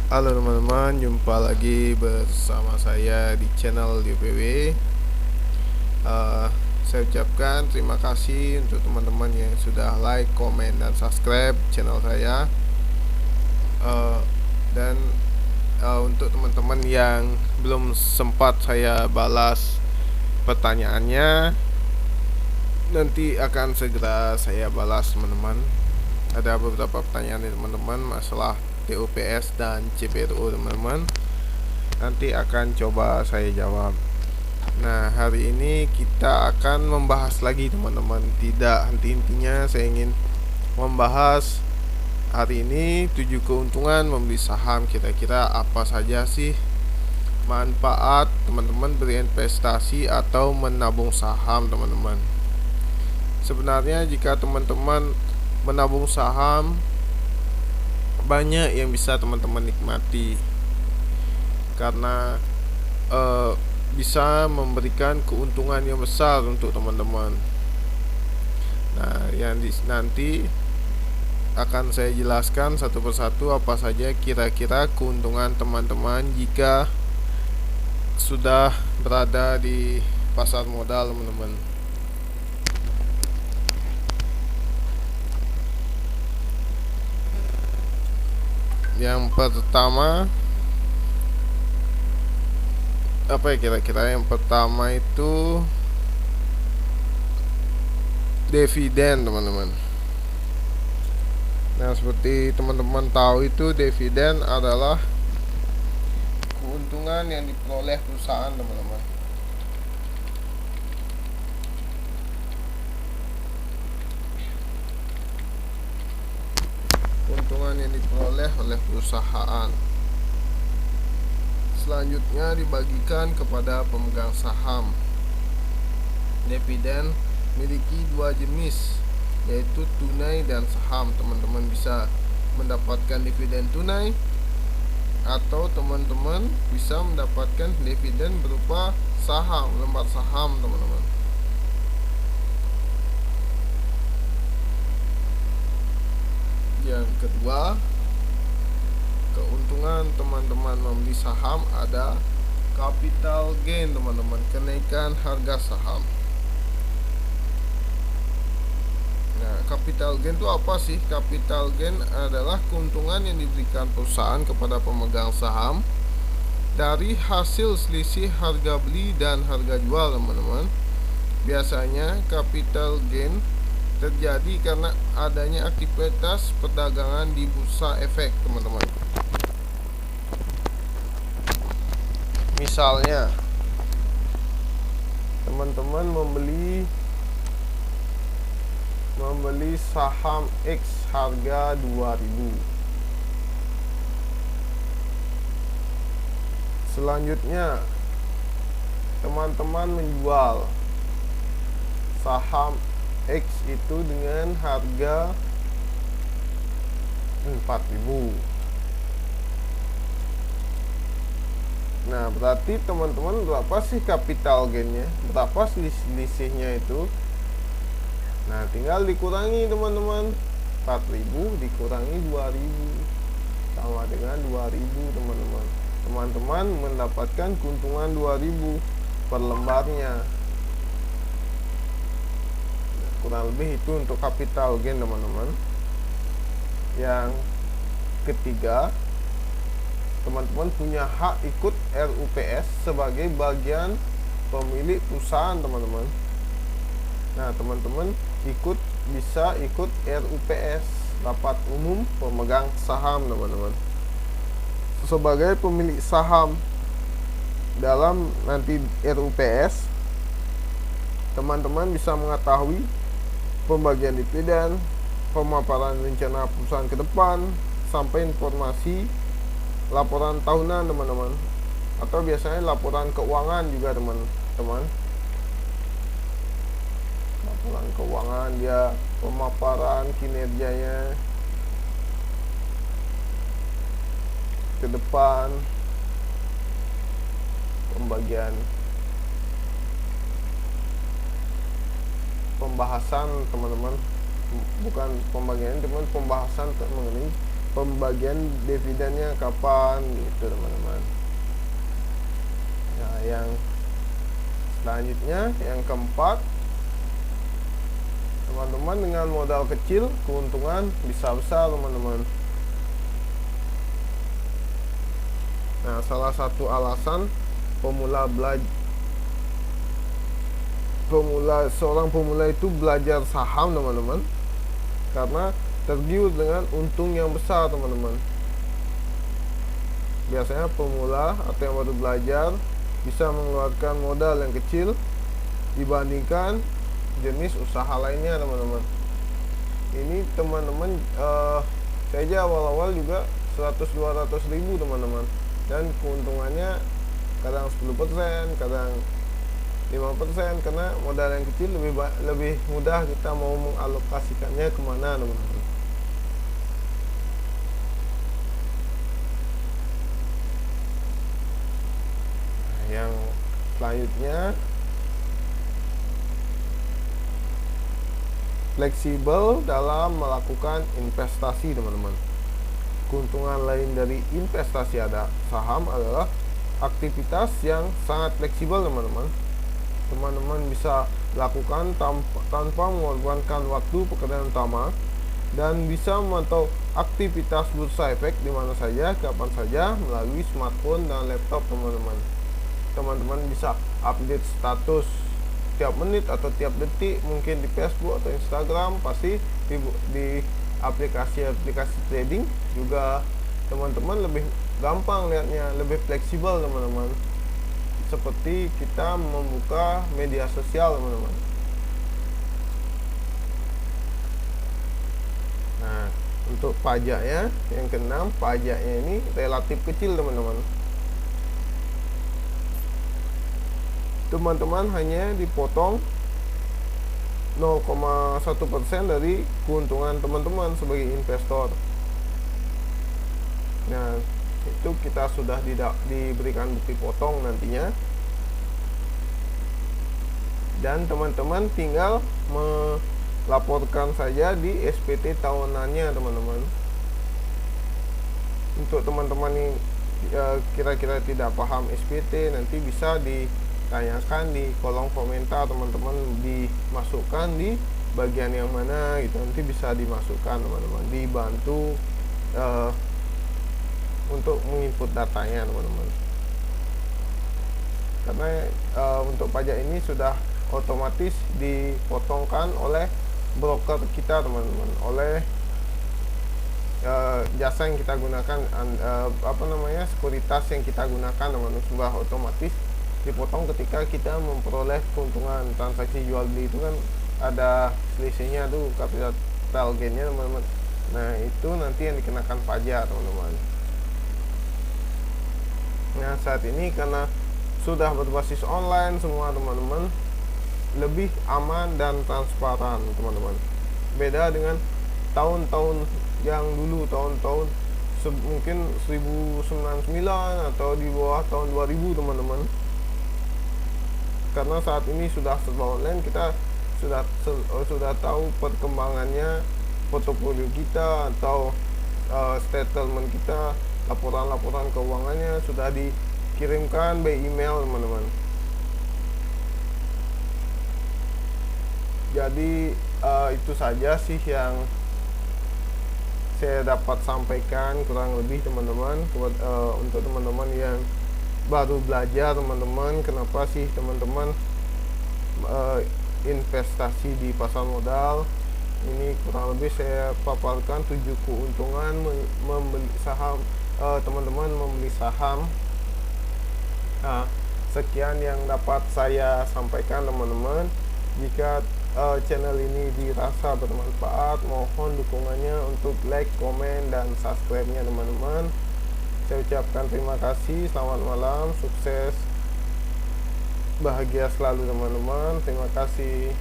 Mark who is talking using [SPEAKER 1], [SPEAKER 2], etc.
[SPEAKER 1] Halo teman-teman, jumpa lagi bersama saya di channel DPW. Saya ucapkan terima kasih untuk teman-teman yang sudah like, komen, dan subscribe channel saya. Uh, dan untuk teman-teman yang belum sempat saya balas pertanyaannya, nanti akan segera saya balas teman-teman. Ada beberapa pertanyaan dari teman-teman masalah TUPS dan CPRU teman-teman. Nanti akan coba saya jawab. Nah, hari ini kita akan membahas lagi teman-teman. Tidak henti-hentinya saya ingin membahas hari ini 7 keuntungan membeli saham. Kira-kira apa saja sih manfaat teman-teman berinvestasi atau menabung saham teman-teman. Sebenarnya jika teman-teman menabung saham, banyak yang bisa teman-teman nikmati karena bisa memberikan keuntungan yang besar untuk teman-teman. Nah, nanti akan saya jelaskan satu persatu apa saja kira-kira keuntungan teman-teman jika sudah berada di pasar modal teman-teman. Yang pertama, apa ya kira-kira? Yang pertama itu dividen teman-teman. Nah, seperti teman-teman tahu itu dividen adalah keuntungan yang diperoleh perusahaan teman-teman. Keuntungan yang diperoleh oleh perusahaan selanjutnya dibagikan kepada pemegang saham. Dividen memiliki dua jenis, yaitu tunai dan saham. Teman-teman bisa mendapatkan dividen tunai atau teman-teman bisa mendapatkan dividen berupa saham, lembar saham teman-teman. Yang kedua, keuntungan teman-teman membeli saham ada capital gain teman-teman, kenaikan harga saham. Nah, capital gain itu apa sih? Capital gain adalah keuntungan yang diberikan perusahaan kepada pemegang saham dari hasil selisih harga beli dan harga jual teman-teman. Biasanya capital gain terjadi karena adanya aktivitas perdagangan di bursa efek teman-teman. Misalnya teman-teman membeli saham X harga 2000. Selanjutnya teman-teman menjual saham X itu dengan harga 4000. Nah, berarti teman-teman berapa sih capital gainnya? Berapa selisihnya itu? Nah, tinggal dikurangi teman-teman. 4000 dikurangi 2000 sama dengan 2000 teman-teman. Teman-teman mendapatkan keuntungan 2000 per lembarnya. Kurang lebih itu untuk capital gain teman-teman. Yang ketiga, teman-teman punya hak ikut RUPS sebagai bagian pemilik perusahaan teman-teman. Nah, teman-teman bisa ikut RUPS, rapat umum pemegang saham teman-teman. Sebagai pemilik saham dalam nanti RUPS, teman-teman bisa mengetahui pembagian dividen, pemaparan rencana perusahaan ke depan, sampai informasi laporan tahunan teman-teman, atau biasanya laporan keuangan juga teman-teman. Laporan keuangan dia pemaparan kinerjanya ke depan, pembahasan teman-teman, bukan pembagian teman, pembahasan mengenai pembagian dividennya kapan gitu teman-teman. Nah, yang selanjutnya yang keempat, teman-teman dengan modal kecil keuntungan bisa besar teman-teman. Nah, salah satu alasan seorang pemula itu belajar saham teman-teman, karena tergiur dengan untung yang besar teman-teman. Biasanya pemula atau yang baru belajar bisa mengeluarkan modal yang kecil dibandingkan jenis usaha lainnya teman-teman. Ini teman-teman saya aja awal-awal juga 100-200 ribu teman-teman, dan keuntungannya kadang 10%, kadang 5%, karena modal yang kecil lebih mudah kita mau mengalokasikannya kemana teman-teman. Yang selanjutnya, fleksibel dalam melakukan investasi teman-teman. Keuntungan lain dari investasi saham adalah aktivitas yang sangat fleksibel teman-teman. Teman-teman bisa lakukan tanpa mengorbankan waktu pekerjaan utama, dan bisa memantau aktivitas bursa efek di mana saja, kapan saja melalui smartphone dan laptop teman-teman. Teman-teman bisa update status tiap menit atau tiap detik, mungkin di Facebook atau Instagram, pasti di aplikasi-aplikasi trading juga teman-teman lebih gampang lihatnya, lebih fleksibel teman-teman, seperti kita membuka media sosial teman-teman. Nah, untuk pajaknya yang keenam, pajaknya ini relatif kecil teman-teman. Teman-teman hanya dipotong 0,1% dari keuntungan teman-teman sebagai investor. Nah, itu kita sudah diberikan bukti potong nantinya, dan teman-teman tinggal melaporkan saja di SPT tahunannya teman-teman. Untuk teman-teman yang kira-kira tidak paham SPT, nanti bisa ditanyakan di kolom komentar teman-teman, dimasukkan di bagian yang mana gitu, nanti bisa dimasukkan teman-teman, dibantu untuk menginput datanya teman-teman. Karena untuk pajak ini sudah otomatis dipotongkan oleh broker kita teman-teman, oleh jasa yang kita gunakan, sekuritas yang kita gunakan teman-teman, sudah otomatis dipotong ketika kita memperoleh keuntungan. Transaksi jual beli itu kan ada selisihnya tuh, capital gainnya teman-teman. Nah, itu nanti yang dikenakan pajak teman-teman. Nah, saat ini karena sudah berbasis online semua teman-teman, lebih aman dan transparan teman-teman. Beda dengan tahun-tahun yang dulu, tahun-tahun mungkin 1099 atau di bawah tahun 2000 teman-teman. Karena saat ini sudah serba online, kita sudah tahu perkembangannya portofolio kita atau statement kita, laporan-laporan keuangannya sudah dikirimkan by email teman-teman. Jadi itu saja sih yang saya dapat sampaikan kurang lebih teman-teman, untuk teman-teman yang baru belajar teman-teman, kenapa sih teman-teman investasi di pasar modal. Ini kurang lebih saya paparkan 7 keuntungan membeli saham, teman-teman membeli saham. Nah, sekian yang dapat saya sampaikan teman-teman. Jika channel ini dirasa bermanfaat, mohon dukungannya untuk like, komen, dan subscribe-nya teman-teman. Saya ucapkan terima kasih, selamat malam, sukses, bahagia selalu teman-teman. Terima kasih.